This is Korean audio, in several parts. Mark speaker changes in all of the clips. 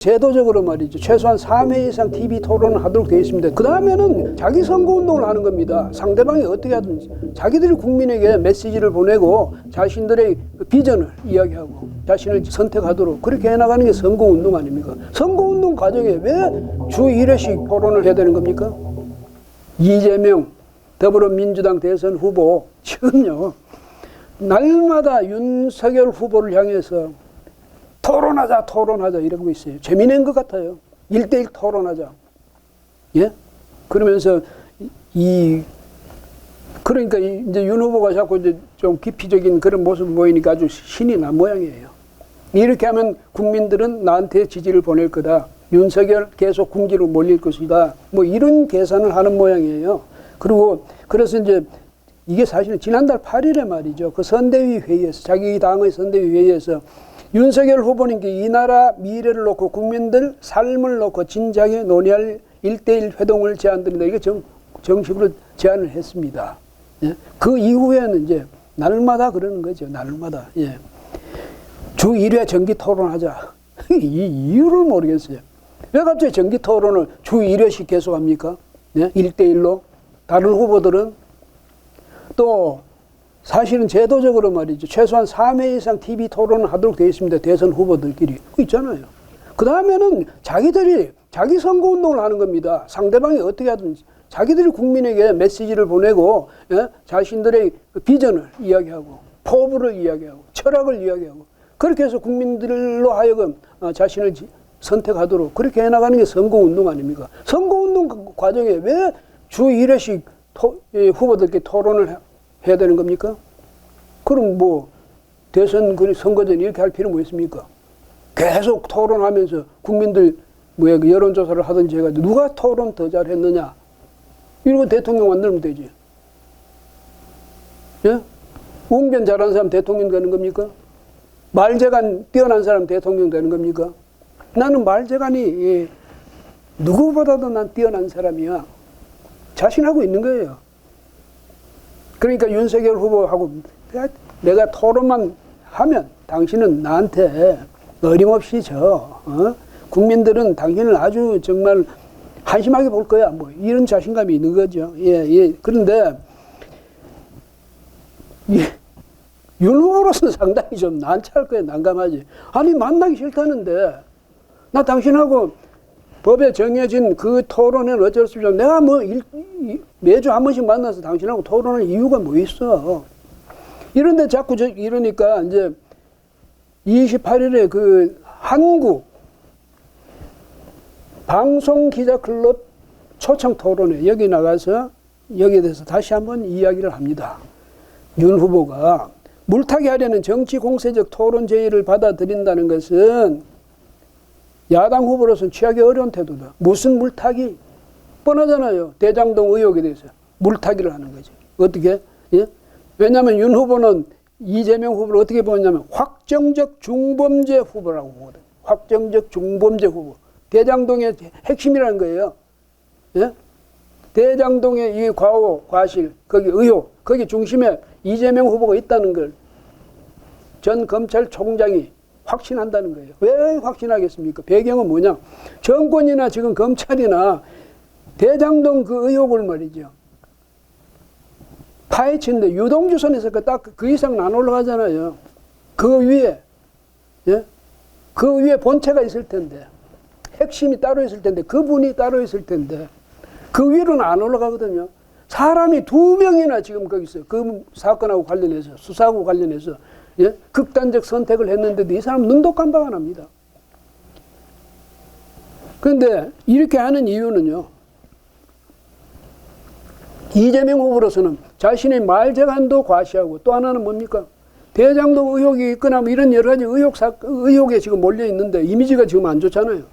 Speaker 1: 제도적으로 말이죠. 최소한 3회 이상 TV 토론을 하도록 되어 있습니다. 그 다음에는 자기 선거운동을 하는 겁니다. 상대방이 어떻게 하든지 자기들이 국민에게 메시지를 보내고 자신들의 비전을 이야기하고 자신을 선택하도록 그렇게 해나가는 게 선거운동 아닙니까? 선거운동 과정에 왜 주 1회씩 토론을 해야 되는 겁니까? 이재명 더불어민주당 대선 후보 지금요 날마다 윤석열 후보를 향해서 토론하자 이러고 있어요. 재미낸 것 같아요. 1대1 토론하자. 예? 그러면서 그러니까 이제 윤 후보가 자꾸 이제 좀 기피적인 그런 모습을 보이니까 아주 신이 난 모양이에요. 이렇게 하면 국민들은 나한테 지지를 보낼 거다. 윤석열 계속 궁지로 몰릴 것이다. 뭐 이런 계산을 하는 모양이에요. 그리고 그래서 이제 이게 사실은 지난달 8일에 말이죠. 그 선대위 회의에서 자기 당의 선대위 회의에서 윤석열 후보님께 이 나라 미래를 놓고 국민들 삶을 놓고 진작에 논의할 1대1 회동을 제안드린다. 이게 정식으로 제안을 했습니다. 예? 그 이후에는 이제 날마다 그러는 거죠. 날마다. 예. 주 1회 정기 토론하자. 이 이유를 모르겠어요. 왜 갑자기 정기 토론을 주 1회씩 계속합니까? 예? 1대1로. 다른 후보들은 또 사실은 제도적으로 말이죠. 최소한 3회 이상 TV 토론을 하도록 되어 있습니다. 대선 후보들끼리. 그거 있잖아요. 그 다음에는 자기들이 자기 선거운동을 하는 겁니다. 상대방이 어떻게 하든지 자기들이 국민에게 메시지를 보내고 예? 자신들의 비전을 이야기하고 포부를 이야기하고 철학을 이야기하고 그렇게 해서 국민들로 하여금 자신을 선택하도록 그렇게 해나가는 게 선거운동 아닙니까? 선거운동 과정에 왜 주 1회씩 후보들께 토론을 해야 되는 겁니까? 그럼 뭐 대선 선거전 이렇게 할 필요 뭐 있습니까? 계속 토론하면서 국민들 여론조사를 하든지 해가지고 누가 토론 더 잘했느냐 이러고 대통령 만들면 되지. 예? 웅변 잘하는 사람 대통령 되는 겁니까? 말재간 뛰어난 사람 대통령 되는 겁니까? 나는 말재간이 누구보다도 난 뛰어난 사람이야. 자신하고 있는 거예요. 그러니까 윤석열 후보하고 내가 토론만 하면 당신은 나한테 어림없이 국민들은 당신을 아주 정말 한심하게 볼 거야. 뭐 이런 자신감이 있는 거죠. 예. 그런데 윤 후보로서는 상당히 좀 난처할 거예요. 난감하지. 아니 만나기 싫다는데 나 당신하고 법에 정해진 그 토론은 어쩔 수 없죠. 내가 매주 한 번씩 만나서 당신하고 토론할 이유가 뭐 있어. 이런데 자꾸 이러니까 이제 28일에 그 한국 방송기자클럽 초청 토론회 여기 나가서 여기에 대해서 다시 한번 이야기를 합니다. 윤 후보가 물타기 하려는 정치 공세적 토론 제의를 받아들인다는 것은 야당 후보로서는 취하기 어려운 태도다. 무슨 물타기? 뻔하잖아요. 대장동 의혹에 대해서 물타기를 하는 거지. 어떻게? 예? 왜냐하면 윤 후보는 이재명 후보를 어떻게 보냐면 확정적 중범죄 후보라고 보거든. 확정적 중범죄 후보. 대장동의 핵심이라는 거예요. 예? 대장동의 이 과오, 과실, 거기 의혹, 거기 중심에 이재명 후보가 있다는 걸 전 검찰총장이 확신한다는 거예요. 왜 확신하겠습니까? 배경은 뭐냐? 정권이나 지금 검찰이나 대장동 그 의혹을 말이죠. 파헤치는데 유동주선에서 딱 그 이상은 안 올라가잖아요. 그 위에, 예? 그 위에 본체가 있을 텐데, 핵심이 따로 있을 텐데, 그분이 따로 있을 텐데, 그 위로는 안 올라가거든요. 사람이 2명이나 지금 거기 있어요. 그 사건하고 관련해서, 수사하고 관련해서, 예? 극단적 선택을 했는데도 이 사람 눈도 깜빡 안 합니다. 그런데 이렇게 하는 이유는요. 이재명 후보로서는 자신의 말재간도 과시하고 또 하나는 뭡니까? 대장동 의혹이 있거나 뭐 이런 여러 가지 의혹에 지금 몰려 있는데 이미지가 지금 안 좋잖아요.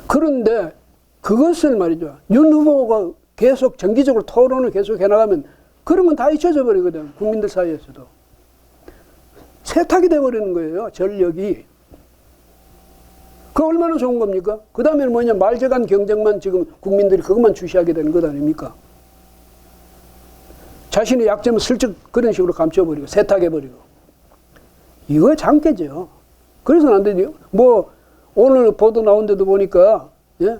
Speaker 1: 그런데 그것을 말이죠. 윤 후보가 계속 정기적으로 토론을 계속 해나가면 그러면 다 잊혀져 버리거든. 국민들 사이에서도. 세탁이 돼버리는 거예요. 전력이. 그거 얼마나 좋은 겁니까? 그 다음에는 뭐냐. 말재간 경쟁만 지금 국민들이 그것만 주시하게 되는 것 아닙니까? 자신의 약점을 슬쩍 그런 식으로 감춰버리고 세탁해버리고. 이거 장깨죠. 그래서는 안 되죠. 뭐 오늘 보도 나온 데도 보니까 예?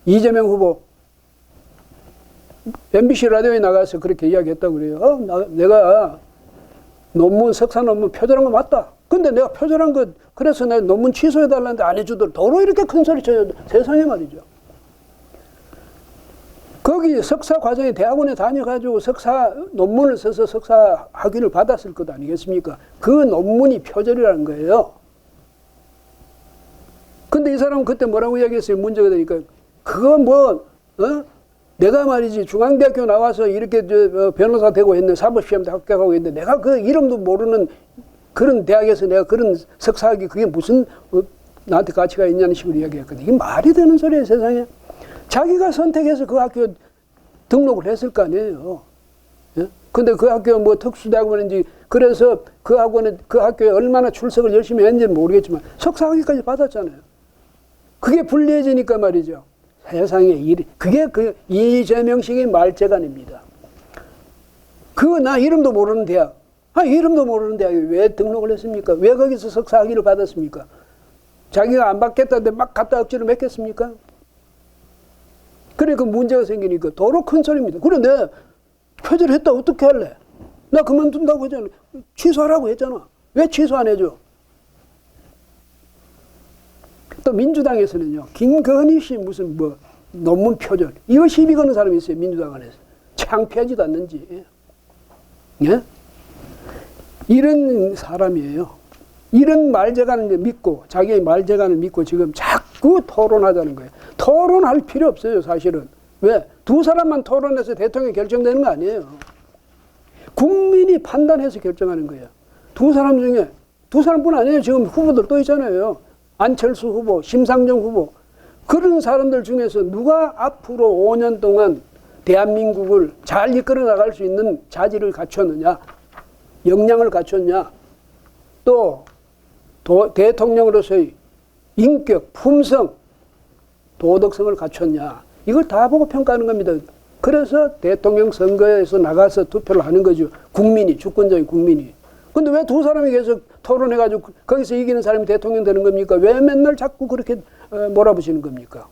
Speaker 1: 이재명 후보 MBC 라디오에 나가서 그렇게 이야기했다고 그래요. 내가 석사 논문 표절한 거 맞다. 근데 내가 표절한 거 그래서 내가 논문 취소해달라는데 안 해주더라. 도로 이렇게 큰 소리 쳐요. 세상에 말이죠. 거기 석사 과정에 대학원에 다녀가지고 석사 논문을 써서 석사 학위를 받았을 것 아니겠습니까? 그 논문이 표절이라는 거예요. 근데 이 사람은 그때 뭐라고 이야기했어요? 문제가 되니까. 그거 내가 말이지 중앙대학교 나와서 이렇게 변호사 되고 했는데 사법시험도 합격하고 했는데 내가 그 이름도 모르는 그런 대학에서 내가 그런 석사학위 그게 무슨 나한테 가치가 있냐는 식으로 이야기했거든요. 이게 말이 되는 소리예요, 세상에. 자기가 선택해서 그 학교 등록을 했을 거 아니에요. 예? 근데 그 학교가 뭐 특수대학원인지 그래서 그 학교에 얼마나 출석을 열심히 했는지는 모르겠지만 석사학위까지 받았잖아요. 그게 불리해지니까 말이죠. 세상에 그게 그 이재명식의 말재간입니다. 나 이름도 모르는 대학. 이름도 모르는 대학에 왜 등록을 했습니까? 왜 거기서 석사학위를 받았습니까? 자기가 안 받겠다는데 막 갖다 억지로 맺겠습니까? 그래, 그 문제가 생기니까 도로 큰 소리입니다. 그래, 내가 표절했다 어떻게 할래? 나 그만둔다고 했잖아. 취소하라고 했잖아. 왜 취소 안 해줘? 또 민주당에서는요, 김건희 씨 무슨 논문 표절. 이거 시비 거는 사람이 있어요, 민주당 안에서. 창피하지도 않는지. 예? 이런 사람이에요. 이런 말재간을 믿고, 자기의 말재간을 믿고 지금 자꾸 토론하자는 거예요. 토론할 필요 없어요, 사실은. 왜? 두 사람만 토론해서 대통령이 결정되는 거 아니에요. 국민이 판단해서 결정하는 거예요. 두 사람 중에, 두 사람뿐 아니에요. 지금 후보들 또 있잖아요. 안철수 후보, 심상정 후보. 그런 사람들 중에서 누가 앞으로 5년 동안 대한민국을 잘 이끌어 나갈 수 있는 자질을 갖췄느냐, 역량을 갖췄냐, 또 대통령으로서의 인격, 품성, 도덕성을 갖췄냐, 이걸 다 보고 평가하는 겁니다. 그래서 대통령 선거에서 나가서 투표를 하는 거죠. 국민이, 주권적인 국민이. 근데 왜 두 사람이 계속 토론해가지고 거기서 이기는 사람이 대통령 되는 겁니까? 왜 맨날 자꾸 그렇게 몰아붙이는 겁니까?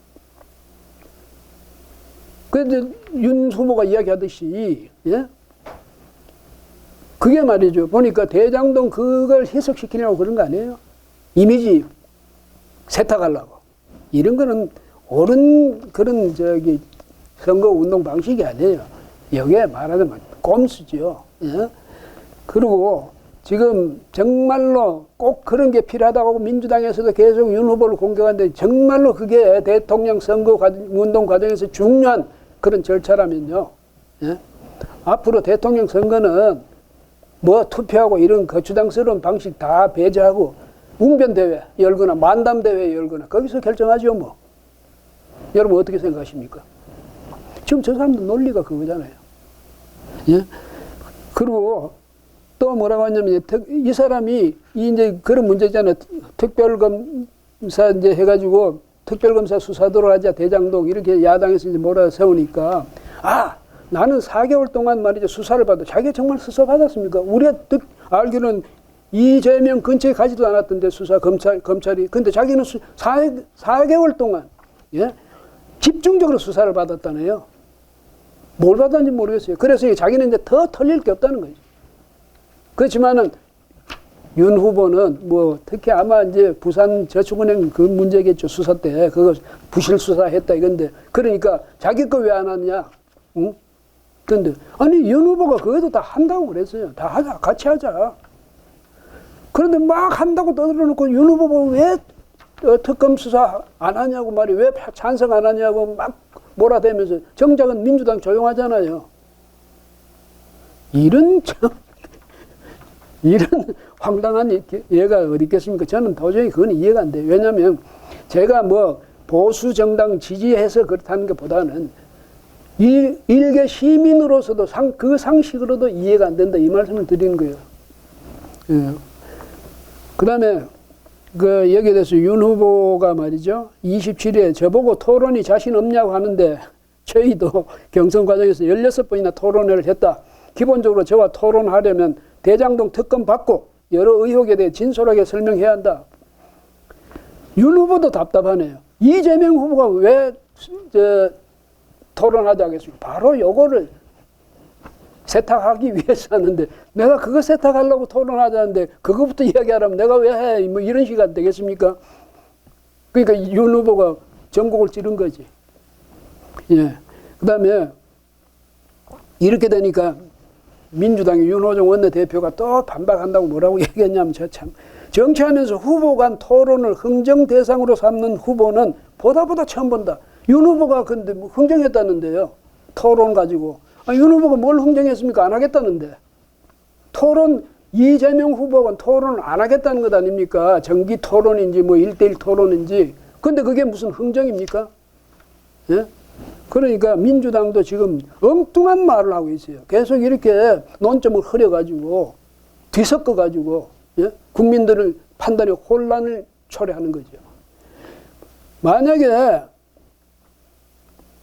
Speaker 1: 그런데 윤 후보가 이야기하듯이, 예? 그게 말이죠. 보니까 대장동 그걸 해석시키려고 그런 거 아니에요? 이미지 세탁하려고. 이런 거는 옳은 그런 선거 운동 방식이 아니에요. 여기에 말하자면 꼼수죠. 예? 그리고 지금 정말로 꼭 그런 게 필요하다고 하고 민주당에서도 계속 윤 후보를 공격하는데 정말로 그게 대통령 선거 운동 과정에서 중요한 그런 절차라면요. 예? 앞으로 대통령 선거는 투표하고 이런 거추장스러운 방식 다 배제하고 웅변대회 열거나 만담대회 열거나 거기서 결정하죠 뭐. 여러분 어떻게 생각하십니까? 지금 저 사람들 논리가 그거잖아요. 예? 그리고 또 뭐라고 하냐면 이 사람이 이제 그런 문제 있잖아요. 특별검사 이제 해가지고 특별검사 수사 들어가자 대장동 이렇게 야당에서 이제 몰아 세우니까 나는 4개월 동안 말이죠 수사를 받아. 자기가 정말 수사 받았습니까? 우리가 알기로는 이재명 근처에 가지도 않았던데 검찰이. 근데 자기는 4개월 동안 예? 집중적으로 수사를 받았다네요. 뭘 받았는지 모르겠어요. 그래서 자기는 이제 더 털릴 게 없다는 거죠. 그렇지만은 윤 후보는 특히 아마 이제 부산저축은행 그 문제겠죠. 수사 때 그거 부실 수사했다 이건데 그러니까 자기 거 왜 안 하느냐? 응? 근데 윤 후보가 그것도 다 한다고 그랬어요. 다 하자, 같이 하자. 그런데 막 한다고 떠들어놓고 윤 후보가 왜 특검 수사 안 하냐고 말이 왜 찬성 안 하냐고 막 몰아대면서 정작은 민주당 조용하잖아요. 이런 황당한 예가 어디 있겠습니까? 저는 도저히 그건 이해가 안 돼요. 왜냐하면 제가 보수 정당 지지해서 그렇다는 것보다는 일개 시민으로서도 그 상식으로도 이해가 안 된다 이 말씀을 드리는 거예요. 예. 그 다음에 여기에 대해서 윤 후보가 말이죠. 27일에 저보고 토론이 자신 없냐고 하는데 저희도 경선 과정에서 16번이나 토론회를 했다. 기본적으로 저와 토론하려면 대장동 특검 받고 여러 의혹에 대해 진솔하게 설명해야 한다. 윤 후보도 답답하네요. 이재명 후보가 왜 토론하자 하겠습니까? 바로 요거를 세탁하기 위해서 하는데, 내가 그거 세탁하려고 토론하자는데 그거부터 이야기하라면 내가 왜 해? 뭐 이런 식이 되겠습니까? 그러니까 윤 후보가 전곡을 찌른 거지. 예. 그 다음에 이렇게 되니까 민주당의 윤호중 원내대표가 또 반박한다고 뭐라고 얘기했냐면, 저 참, 정치하면서 후보 간 토론을 흥정 대상으로 삼는 후보는 보다 처음 본다. 윤 후보가 근데 뭐 흥정했다는데요. 토론 가지고. 윤 후보가 뭘 흥정했습니까? 안 하겠다는데. 토론, 이재명 후보가 토론을 안 하겠다는 것 아닙니까? 정기 토론인지 뭐 1대1 토론인지. 근데 그게 무슨 흥정입니까? 예? 그러니까 민주당도 지금 엉뚱한 말을 하고 있어요. 계속 이렇게 논점을 흐려가지고 뒤섞어가지고, 예? 국민들을 판단에 혼란을 초래하는 거죠. 만약에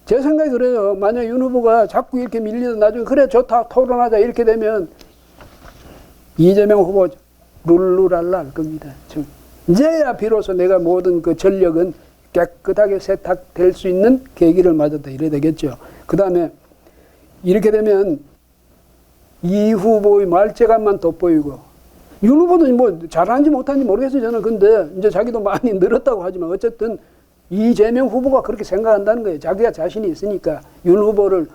Speaker 1: 제 생각이 그래요. 만약 윤 후보가 자꾸 이렇게 밀리다 나중에 그래 좋다 토론하자 이렇게 되면 이재명 후보 룰루랄라 할 겁니다. 이제야 비로소 내가 모든 그 전력은 깨끗하게 세탁될 수 있는 계기를 맞았다 이래야 되겠죠. 그 다음에 이렇게 되면 이 후보의 말재간만 돋보이고, 윤 후보도 뭐 잘하는지 못하는지 모르겠어요. 저는. 근데 이제 자기도 많이 늘었다고 하지만 어쨌든 이재명 후보가 그렇게 생각한다는 거예요. 자기가 자신이 있으니까 윤 후보를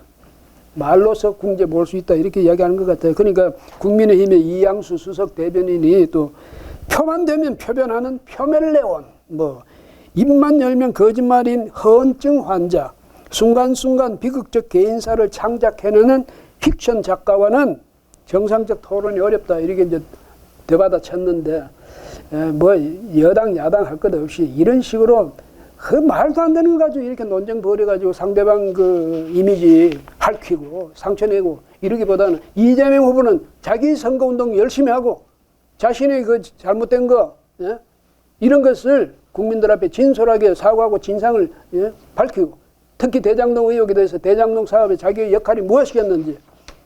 Speaker 1: 말로서 궁제 몰 수 있다 이렇게 이야기하는 것 같아요. 그러니까 국민의힘의 이양수 수석 대변인이 또 표만 되면 표변하는 표멜레온, 뭐 입만 열면 거짓말인 허언증 환자, 순간순간 비극적 개인사를 창작해내는 픽션 작가와는 정상적 토론이 어렵다 이렇게 이제 되받아 쳤는데, 뭐 여당 야당 할 것 없이 이런 식으로 그 말도 안 되는 거 가지고 이렇게 논쟁 벌여가지고 상대방 그 이미지 핥히고 상처내고 이러기보다는 이재명 후보는 자기 선거운동 열심히 하고 자신의 그 잘못된 거, 예? 이런 것을 국민들 앞에 진솔하게 사과하고 진상을, 예? 밝히고, 특히 대장동 의혹에 대해서 대장동 사업에 자기의 역할이 무엇이겠는지,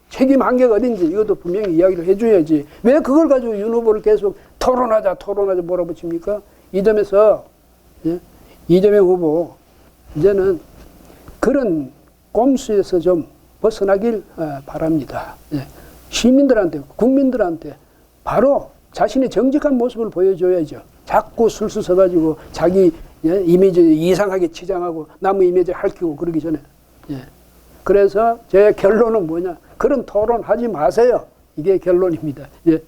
Speaker 1: 책임 한계가 어딘지 이것도 분명히 이야기를 해줘야지. 왜 그걸 가지고 윤 후보를 계속 토론하자 몰아붙입니까? 이 점에서, 예? 이재명 후보 이제는 그런 꼼수에서 좀 벗어나길 바랍니다. 예. 시민들한테, 국민들한테 바로 자신의 정직한 모습을 보여줘야죠. 자꾸 술수 서가지고 자기, 예? 이미지 이상하게 치장하고 남의 이미지 핥히고 그러기 전에. 예. 그래서 제 결론은 뭐냐? 그런 토론 하지 마세요. 이게 결론입니다. 예.